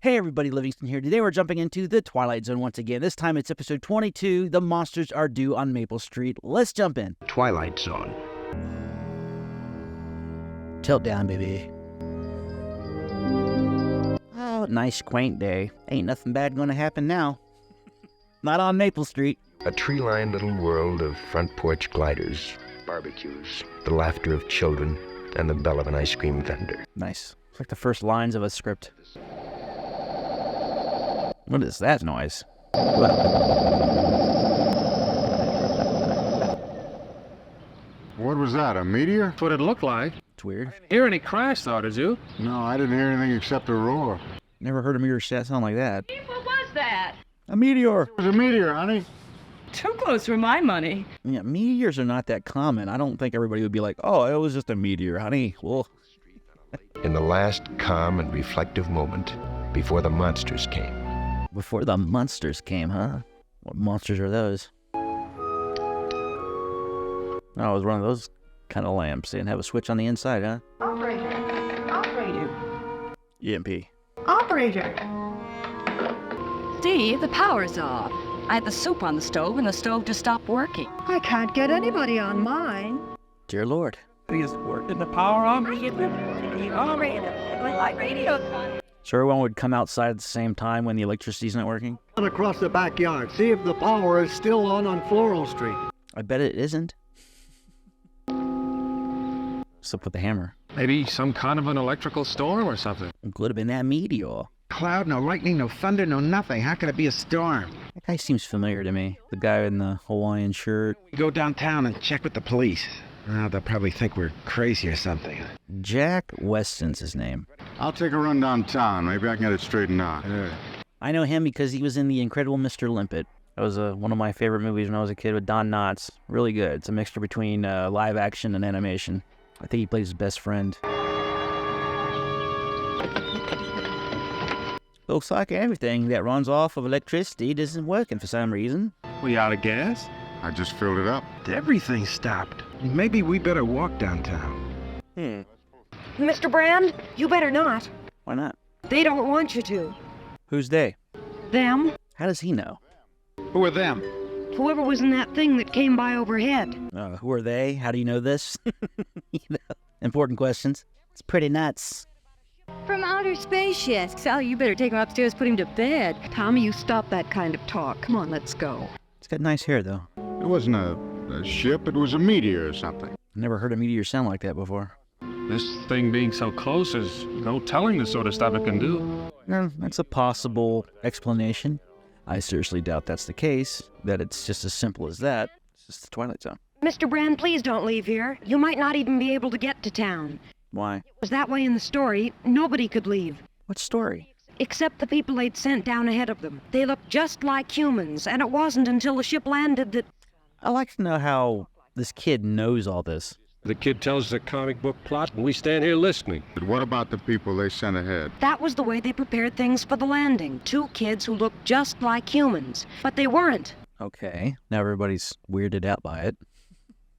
Hey everybody, Livingston here. Today we're jumping into the Twilight Zone once again. This time it's episode 22, The Monsters Are Due on Maple Street. Let's jump in. Twilight Zone. Tilt down, baby. Oh, nice quaint day. Ain't nothing bad gonna happen now. Not on Maple Street. A tree-lined little world of front porch gliders, barbecues, the laughter of children, and the bell of an ice cream vendor. Nice. It's like the first lines of a script. What is that noise? What was that, a meteor? That's what it looked like. It's weird. Didn't hear any crash, though, did you? No, I didn't hear anything except a roar. Never heard a meteor sound like that. What was that? A meteor! It was a meteor, honey. Too close for my money. Yeah, meteors are not that common. I don't think everybody would be like, oh, it was just a meteor, honey. Well, In the last calm and reflective moment before the monsters came. before the monsters came, huh? What monsters are those? Oh, it was one of those kind of lamps. They didn't have a switch on the inside, huh? Operator. EMP. Operator. Steve, the power's off. I had the soup on the stove and the stove just stopped working. I can't get anybody on mine. Dear Lord. Is working the power on? So everyone would come outside at the same time when the electricity's not working? Across the backyard. See if the power is still on Floral Street. I bet it isn't. What's up with the hammer? Maybe some kind of an electrical storm or something. It could have been that meteor. Cloud, no lightning, no thunder, no nothing. How could it be a storm? That guy seems familiar to me. The guy in the Hawaiian shirt. We go downtown and check with the police. They'll probably think we're crazy or something. Jack Weston's his name. I'll take a run downtown. Maybe I can get it straightened out. I know him because he was in The Incredible Mr. Limpet. That was one of my favorite movies when I was a kid with Don Knotts. Really good. It's a mixture between live action and animation. I think he plays his best friend. Looks like everything that runs off of electricity isn't working for some reason. We out of gas? I just filled it up. Everything stopped. Maybe we better walk downtown. Mr. Brand, you better not. Why not? They don't want you to. Who's they? Them? How does he know? Who are them? Whoever was in that thing that came by overhead. Who are they? How do you know this? Important questions. It's pretty nuts. From outer space, yes. Sally, you better take him upstairs, put him to bed. Tommy, you stop that kind of talk. Come on, let's go. He's got nice hair, though. It wasn't a ship, it was a meteor or something. Never heard a meteor sound like that before. This thing being so close is no telling the sort of stuff it can do. That's a possible explanation. I seriously doubt that's the case, that it's just as simple as that. It's just the Twilight Zone. Mr. Brand, please don't leave here. You might not even be able to get to town. Why? It was that way in the story. Nobody could leave. What story? Except the people they'd sent down ahead of them. They looked just like humans, and it wasn't until the ship landed that... I'd like to know how this kid knows all this. The kid tells the comic book plot, and we stand here listening. But what about the people they sent ahead? That was the way they prepared things for the landing. 2 kids who looked just like humans. But they weren't. Okay, now everybody's weirded out by it.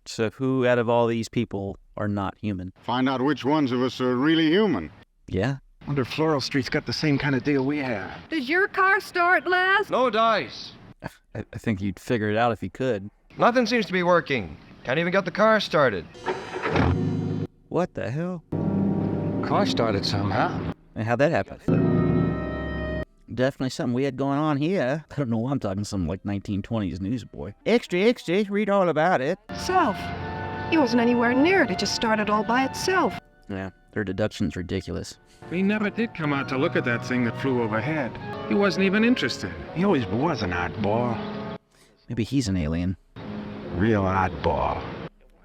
So who out of all these people are not human? Find out which ones of us are really human. Yeah? Wonder if Floral Street's got the same kind of deal we have. Does your car start, Les? No dice. I think you'd figure it out if you could. Nothing seems to be working. Can't even get the car started. What the hell? Car started somehow. And how'd that happen? Definitely something we had going on here. I don't know why I'm talking some like 1920s newsboy. Extra, extra, read all about it. Self. He wasn't anywhere near it. It just started all by itself. Yeah, their deduction's ridiculous. He never did come out to look at that thing that flew overhead. He wasn't even interested. He always was an oddball. Maybe he's an alien. Real oddball.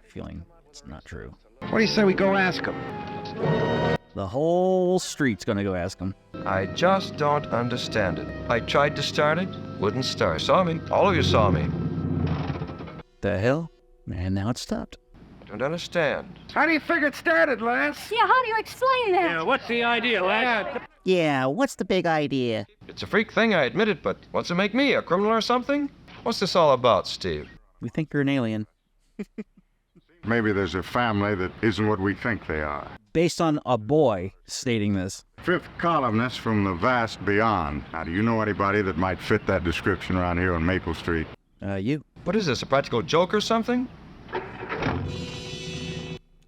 Feeling it's not true. What do you say we go ask him? The whole street's gonna go ask him. I just don't understand it. I tried to start it, wouldn't start. Saw me. All of you saw me. The hell? And now it's stopped. Don't understand. How do you figure it started, Les? Yeah, how do you explain that? Yeah, what's the idea, lad? Yeah, what's the big idea? It's a freak thing, I admit it, but what's it make me, a criminal or something? What's this all about, Steve? We think you're an alien. Maybe there's a family that isn't what we think they are. Based on a boy stating this. Fifth columnist from the vast beyond. Now, do you know anybody that might fit that description around here on Maple Street? You. What is this, a practical joke or something?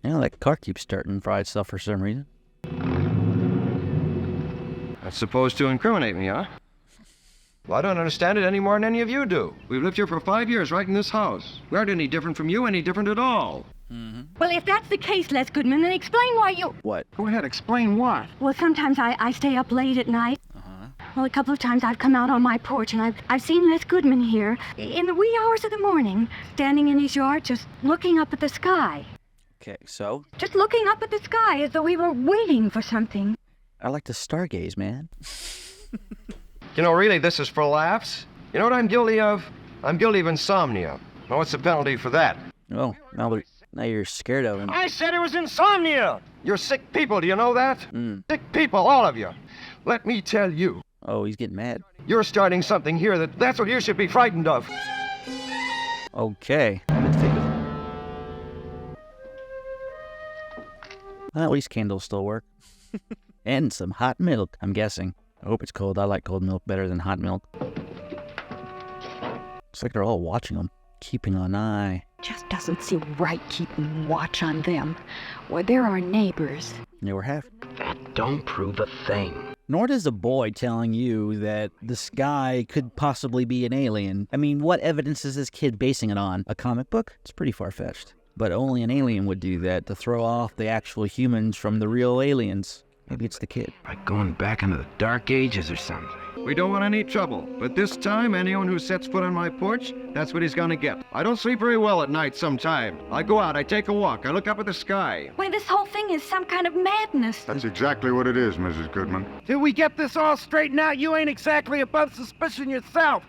Yeah, that car keeps starting for itself for some reason. That's supposed to incriminate me, huh? Well, I don't understand it any more than any of you do. We've lived here for 5 years, right in this house. We aren't any different from you, any different at all. Well, if that's the case, Les Goodman, then explain why you... What? Go ahead, explain what. Well, sometimes I stay up late at night. Well, a couple of times I've come out on my porch and I've seen Les Goodman here in the wee hours of the morning, standing in his yard just looking up at the sky. Okay, so? Just looking up at the sky as though he were waiting for something. I like to stargaze, man. You know, really, this is for laughs. You know what I'm guilty of? I'm guilty of insomnia. Now, what's the penalty for that? Oh, now you're scared of him. I said it was insomnia! You're sick people, do you know that? Sick people, all of you. Let me tell you. Oh, he's getting mad. You're starting something here that's what you should be frightened of. Okay. Well, at least candles still work. And some hot milk, I'm guessing. I hope it's cold. I like cold milk better than hot milk. Looks like they're all watching them, keeping an eye. Just doesn't seem right keeping watch on them. Well, they're our neighbors. They were half. That don't prove a thing. Nor does a boy telling you that the sky could possibly be an alien. I mean, what evidence is this kid basing it on? A comic book? It's pretty far-fetched. But only an alien would do that, to throw off the actual humans from the real aliens. Maybe it's the kid. Like going back into the Dark Ages or something. We don't want any trouble, but this time, anyone who sets foot on my porch, that's what he's gonna get. I don't sleep very well at night sometime. I go out, I take a walk, I look up at the sky. Why, this whole thing is some kind of madness. That's exactly what it is, Mrs. Goodman. Till we get this all straightened out, you ain't exactly above suspicion yourself.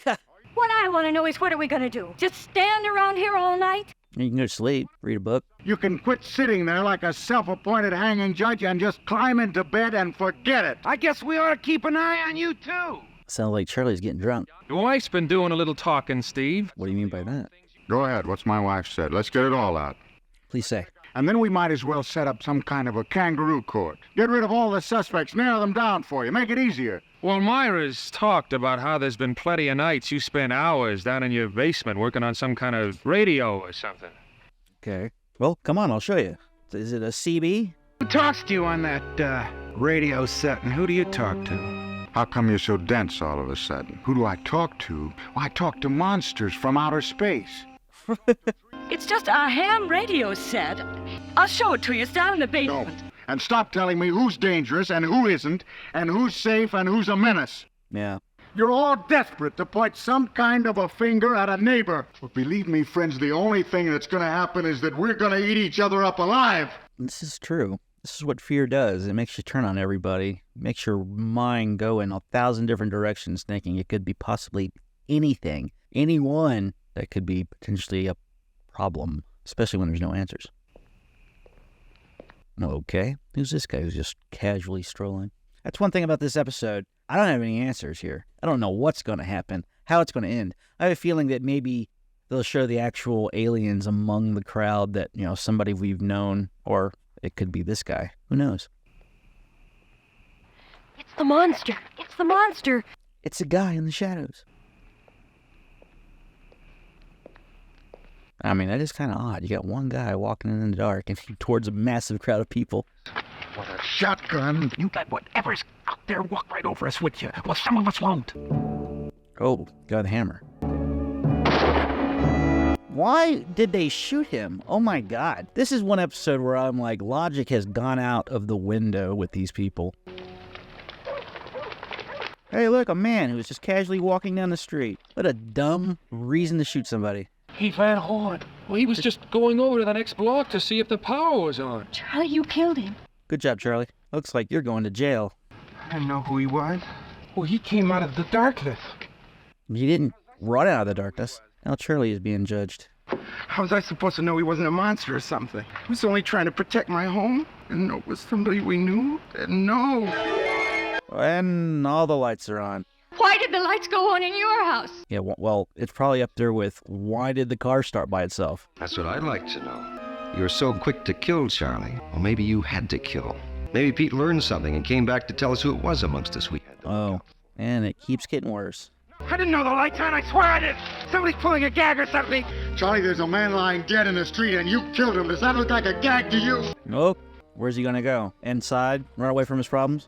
What I want to know is, what are we going to do? Just stand around here all night? You can go to sleep, read a book. You can quit sitting there like a self-appointed hanging judge and just climb into bed and forget it. I guess we ought to keep an eye on you, too. Sounds like Charlie's getting drunk. Your wife's been doing a little talking, Steve. What do you mean by that? Go ahead, what's my wife said? Let's get it all out. Please say. And then we might as well set up some kind of a kangaroo court. Get rid of all the suspects, narrow them down for you, make it easier. Well, Myra's talked about how there's been plenty of nights you spent hours down in your basement working on some kind of radio or something. Okay. Well, come on, I'll show you. Is it a CB? Who talks to you on that radio set, and who do you talk to? How come you're so dense all of a sudden? Who do I talk to? Well, I talk to monsters from outer space. It's just a ham radio set. I'll show it to you. It's down in the basement. No. And stop telling me who's dangerous and who isn't, and who's safe and who's a menace. Yeah. You're all desperate to point some kind of a finger at a neighbor. But believe me, friends, the only thing that's going to happen is that we're going to eat each other up alive. This is true. This is what fear does. It makes you turn on everybody. It makes your mind go in 1,000 different directions, thinking it could be possibly anything, anyone that could be potentially a problem, especially when there's no answers. Okay, who's this guy who's just casually strolling? That's one thing about this episode. I don't have any answers here. I don't know what's going to happen, how it's going to end. I have a feeling that maybe they'll show the actual aliens among the crowd that, somebody we've known, or it could be this guy. Who knows? It's the monster. It's the monster. It's a guy in the shadows. I mean, that is kind of odd. You got one guy walking in the dark and towards a massive crowd of people. With a shotgun. You let whatever's out there walk right over us with you. Well, some of us won't. Oh, got the hammer. Why did they shoot him? Oh my God. This is one episode where I'm like, logic has gone out of the window with these people. Hey, look, a man who was just casually walking down the street. What a dumb reason to shoot somebody. He ran on. Well, he was just going over to the next block to see if the power was on. Charlie, you killed him. Good job, Charlie. Looks like you're going to jail. I didn't know who he was. Well, he came out of the darkness. You didn't run out of the darkness. Now Charlie is being judged. How was I supposed to know he wasn't a monster or something? I was only trying to protect my home. And know it was somebody we knew. Didn't know. And all the lights are on. Why did the lights go on in your house? Yeah, well, it's probably up there with, why did the car start by itself? That's what I'd like to know. You're so quick to kill, Charlie. Well, maybe you had to kill. Maybe Pete learned something and came back to tell us who it was amongst us we had to look Oh, out. and it keeps getting worse. I didn't know the lights on, I swear I did. Somebody's pulling a gag or something. Charlie, there's a man lying dead in the street and you killed him. Does that look like a gag to you? Nope. Where's he gonna go? Inside? Run away from his problems?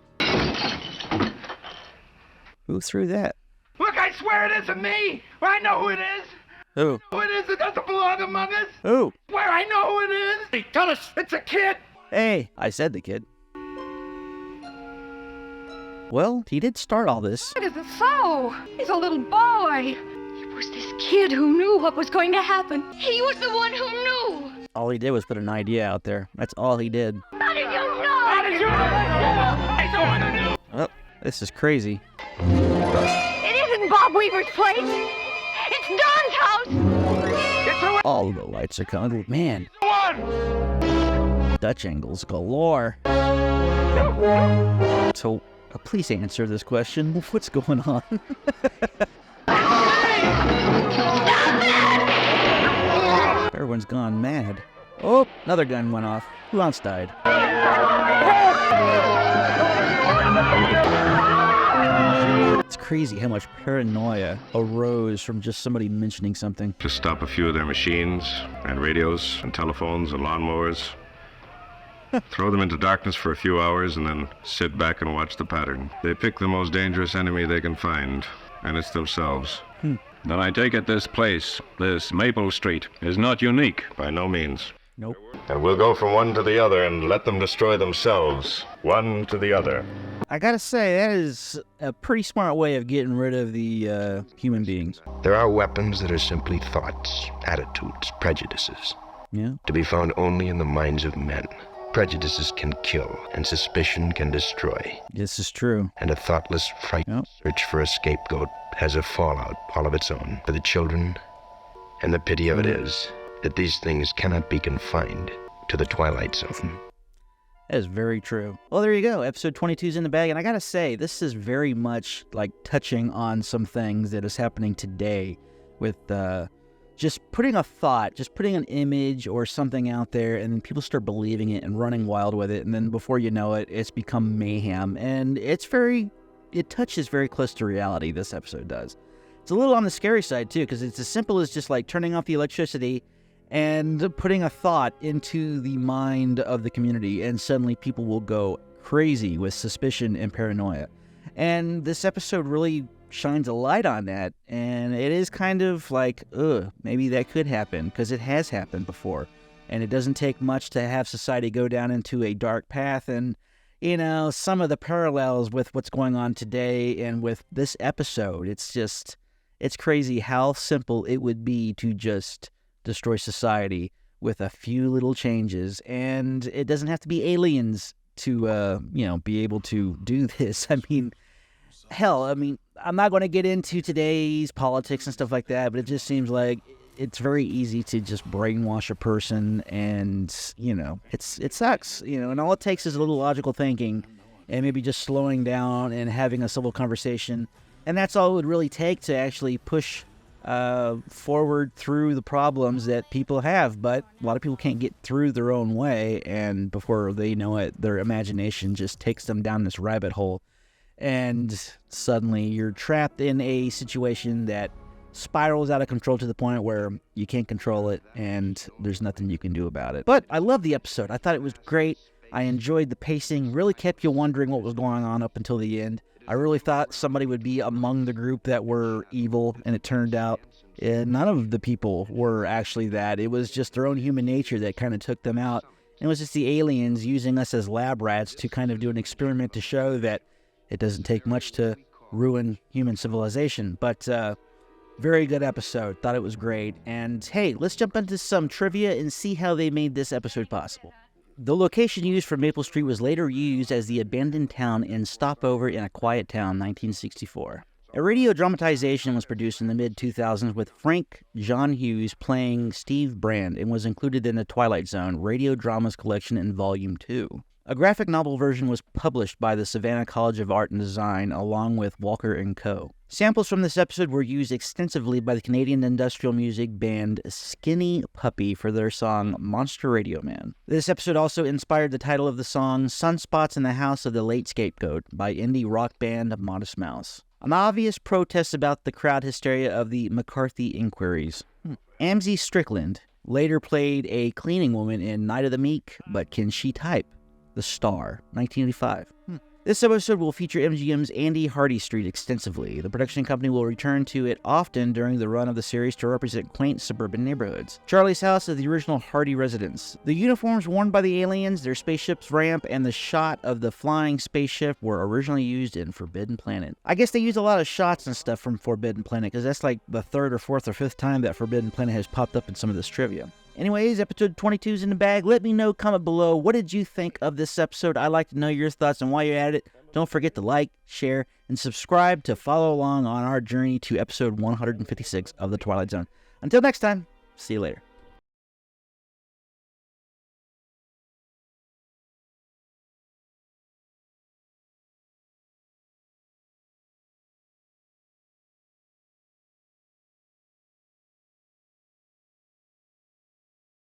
Who threw that? Look, I swear it isn't me. I know who it is. Who? Who it is? It doesn't belong among us. Who? Swear I know who it is. Hey, tell us. It's a kid. Hey, I said the kid. Well, he did start all this. It isn't so. He's a little boy. It was this kid who knew what was going to happen. He was the one who knew. All he did was put an idea out there. That's all he did. How did you know? How did you know? I don't want to know. Oh, this is crazy. It isn't Bob Weaver's place. It's Don's house. It's the All of the lights are coming. Man, one. Dutch angles galore. So, please answer this question. What's going on? Everyone's gone mad. Oh, another gun went off. Who else died? It's crazy how much paranoia arose from just somebody mentioning something. To stop a few of their machines and radios and telephones and lawnmowers. Throw them into darkness for a few hours and then sit back and watch the pattern. They pick the most dangerous enemy they can find, and it's themselves. Then I take it this place, this Maple Street, is not unique. By no means. Nope. And we'll go from one to the other and let them destroy themselves, one to the other. I gotta say, that is a pretty smart way of getting rid of the human beings. There are weapons that are simply thoughts, attitudes, prejudices, Yeah? to be found only in the minds of men. Prejudices can kill, and suspicion can destroy. This is true. And a thoughtless, frightened search for a scapegoat has a fallout all of its own for the children. And the pity of it is that these things cannot be confined to the Twilight Zone. That is very true. Well, there you go. Episode 22 is in the bag, and I gotta say, this is very much like touching on some things that is happening today with just putting a thought, just putting an image or something out there, and then people start believing it and running wild with it, and then before you know it, it's become mayhem, and it touches very close to reality, this episode does. It's a little on the scary side, too, because it's as simple as just like turning off the electricity and putting a thought into the mind of the community, and suddenly people will go crazy with suspicion and paranoia. And this episode really shines a light on that, and it is kind of like, maybe that could happen, because it has happened before, and it doesn't take much to have society go down into a dark path. And you know, some of the parallels with what's going on today and with this episode, it's crazy how simple it would be to just destroy society with a few little changes, and it doesn't have to be aliens to be able to do this. I mean, hell, I'm not going to get into today's politics and stuff like that, but it just seems like it's very easy to just brainwash a person, and, it sucks, and all it takes is a little logical thinking and maybe just slowing down and having a civil conversation, and that's all it would really take to actually push forward through the problems that people have. But a lot of people can't get through their own way, and before they know it, their imagination just takes them down this rabbit hole, and suddenly you're trapped in a situation that spirals out of control to the point where you can't control it and there's nothing you can do about it. But I love the episode. I thought it was great. I enjoyed the pacing, really kept you wondering what was going on up until the end. I really thought somebody would be among the group that were evil, and it turned out none of the people were actually that. It was just their own human nature that kind of took them out. It was just the aliens using us as lab rats to kind of do an experiment to show that it doesn't take much to ruin human civilization. But very good episode. Thought it was great. And hey, let's jump into some trivia and see how they made this episode possible. The location used for Maple Street was later used as the abandoned town in Stopover in a Quiet Town, 1964. A radio dramatization was produced in the mid-2000s with Frank John Hughes playing Steve Brand and was included in the Twilight Zone Radio Dramas Collection in Volume 2. A graphic novel version was published by the Savannah College of Art and Design along with Walker & Co. Samples from this episode were used extensively by the Canadian industrial music band Skinny Puppy for their song Monster Radio Man. This episode also inspired the title of the song Sunspots in the House of the Late Scapegoat by indie rock band Modest Mouse. An obvious protest about the crowd hysteria of the McCarthy inquiries. Amzie Strickland later played a cleaning woman in Night of the Meek, but Can She Type? The Star, 1985. This episode will feature MGM's Andy Hardy Street extensively. The production company will return to it often during the run of the series to represent quaint suburban neighborhoods. Charlie's house is the original Hardy residence. The uniforms worn by the aliens, their spaceship's ramp, and the shot of the flying spaceship were originally used in Forbidden Planet. I guess they use a lot of shots and stuff from Forbidden Planet, because that's like the third or fourth or fifth time that Forbidden Planet has popped up in some of this trivia. Anyways, episode 22 is in the bag. Let me know, comment below, what did you think of this episode? I'd like to know your thoughts, and while you're at it, don't forget to like, share, and subscribe to follow along on our journey to episode 156 of The Twilight Zone. Until next time, see you later.